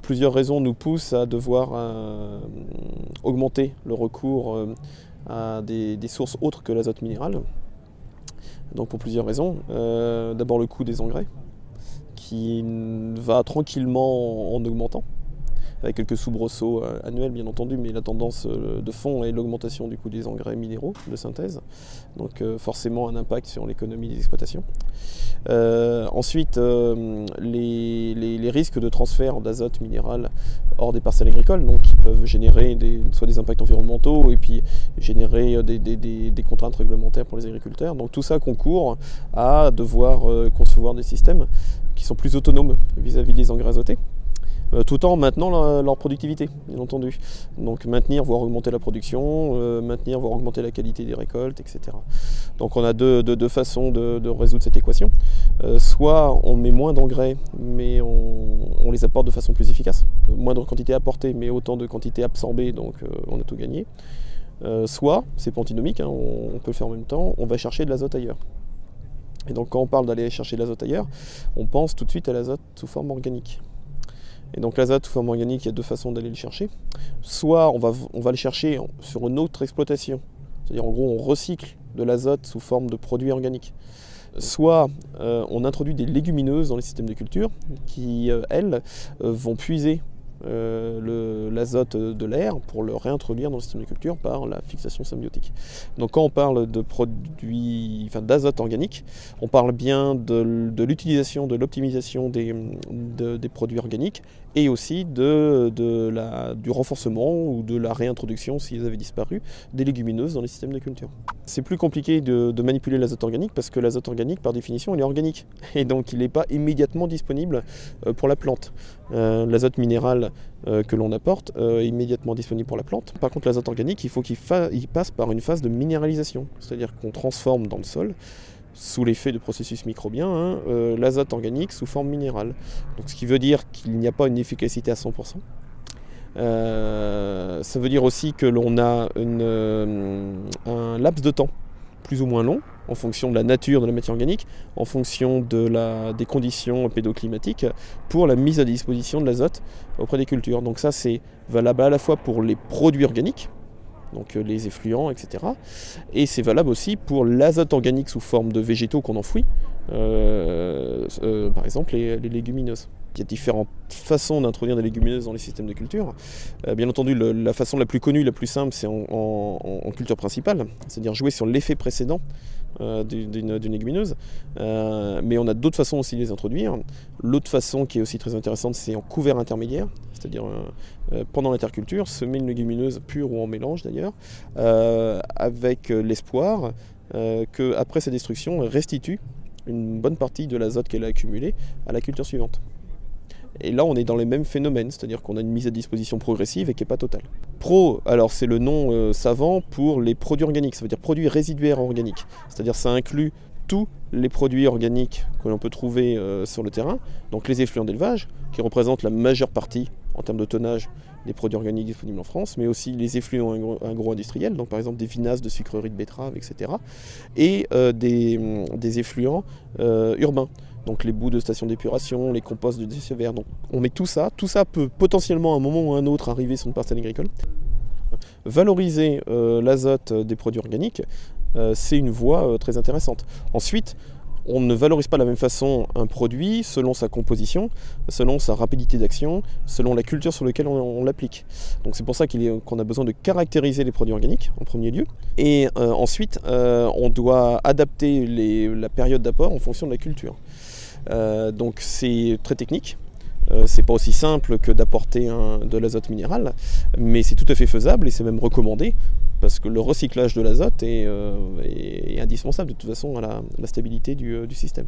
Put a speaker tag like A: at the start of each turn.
A: Plusieurs raisons nous poussent à devoir augmenter le recours à des sources autres que l'azote minéral. Donc pour plusieurs raisons. D'abord le coût des engrais, qui va tranquillement en augmentant, avec quelques soubresauts annuels bien entendu, mais la tendance de fond est l'augmentation du coût des engrais minéraux de synthèse, donc forcément un impact sur l'économie des exploitations. Ensuite, les risques de transfert d'azote minéral hors des parcelles agricoles, donc qui peuvent générer soit des impacts environnementaux et puis générer des contraintes réglementaires pour les agriculteurs. Donc tout ça concourt à devoir concevoir des systèmes qui sont plus autonomes vis-à-vis des engrais azotés, tout en maintenant leur productivité, bien entendu. Donc maintenir, voire augmenter la production, maintenir, voire augmenter la qualité des récoltes, etc. Donc on a deux façons de résoudre cette équation. Soit on met moins d'engrais, mais on les apporte de façon plus efficace. Moindre quantité apportée, mais autant de quantité absorbée, donc on a tout gagné. Soit, c'est pas antinomique, hein, on peut le faire en même temps, on va chercher de l'azote ailleurs. Et donc quand on parle d'aller chercher de l'azote ailleurs, on pense tout de suite à l'azote sous forme organique. Et donc l'azote sous forme organique, il y a deux façons d'aller le chercher. Soit on va le chercher sur une autre exploitation, c'est-à-dire en gros on recycle de l'azote sous forme de produits organiques. Soit on introduit des légumineuses dans les systèmes de culture qui, elles, vont puiser l'azote de l'air pour le réintroduire dans le système de culture par la fixation symbiotique. Donc quand on parle de produits, d'azote organique, on parle bien de l'utilisation, de l'optimisation des produits organiques et aussi du renforcement ou de la réintroduction, s'ils avaient disparu, des légumineuses dans les systèmes de culture. C'est plus compliqué de manipuler l'azote organique parce que l'azote organique, par définition, il est organique et donc il n'est pas immédiatement disponible pour la plante. L'azote minéral que l'on apporte est immédiatement disponible pour la plante. Par contre, l'azote organique, il faut qu'il passe par une phase de minéralisation, c'est-à-dire qu'on transforme dans le sol, sous l'effet de processus microbiens, l'azote organique sous forme minérale. Donc, ce qui veut dire qu'il n'y a pas une efficacité à 100%. Ça veut dire aussi que l'on a un laps de temps plus ou moins long, en fonction de la nature de la matière organique, en fonction des conditions pédoclimatiques, pour la mise à disposition de l'azote auprès des cultures. Donc ça, c'est valable à la fois pour les produits organiques, donc les effluents, etc. Et c'est valable aussi pour l'azote organique sous forme de végétaux qu'on enfouit, par exemple les légumineuses. Il y a différentes façons d'introduire des légumineuses dans les systèmes de culture. Bien entendu, la façon la plus connue, la plus simple, c'est en culture principale, c'est-à-dire jouer sur l'effet précédent d'une légumineuse. Mais on a d'autres façons aussi de les introduire. L'autre façon qui est aussi très intéressante, c'est en couvert intermédiaire, c'est-à-dire pendant l'interculture, semer une légumineuse pure ou en mélange d'ailleurs, avec l'espoir qu'après sa destruction, elle restitue une bonne partie de l'azote qu'elle a accumulé à la culture suivante. Et là, on est dans les mêmes phénomènes, c'est-à-dire qu'on a une mise à disposition progressive et qui n'est pas totale. Pro, alors c'est le nom savant pour les produits organiques, ça veut dire produits résiduaires organiques. C'est-à-dire ça inclut tous les produits organiques que l'on peut trouver sur le terrain, donc les effluents d'élevage, qui représentent la majeure partie en termes de tonnage des produits organiques disponibles en France, mais aussi les effluents agro-industriels, donc par exemple des vinasses de sucreries de betterave, etc. Et des effluents urbains. Donc les boues de stations d'épuration, les composts de déchets verts. Donc on met tout ça peut potentiellement à un moment ou à un autre arriver sur une parcelle agricole. Valoriser l'azote des produits organiques, c'est une voie très intéressante. Ensuite, on ne valorise pas de la même façon un produit selon sa composition, selon sa rapidité d'action, selon la culture sur laquelle on l'applique. Donc c'est pour ça qu'on a besoin de caractériser les produits organiques en premier lieu. Et ensuite, on doit adapter la période d'apport en fonction de la culture. Donc c'est très technique. C'est pas aussi simple que d'apporter de l'azote minéral, mais c'est tout à fait faisable et c'est même recommandé parce que le recyclage de l'azote est indispensable de toute façon à la stabilité du système.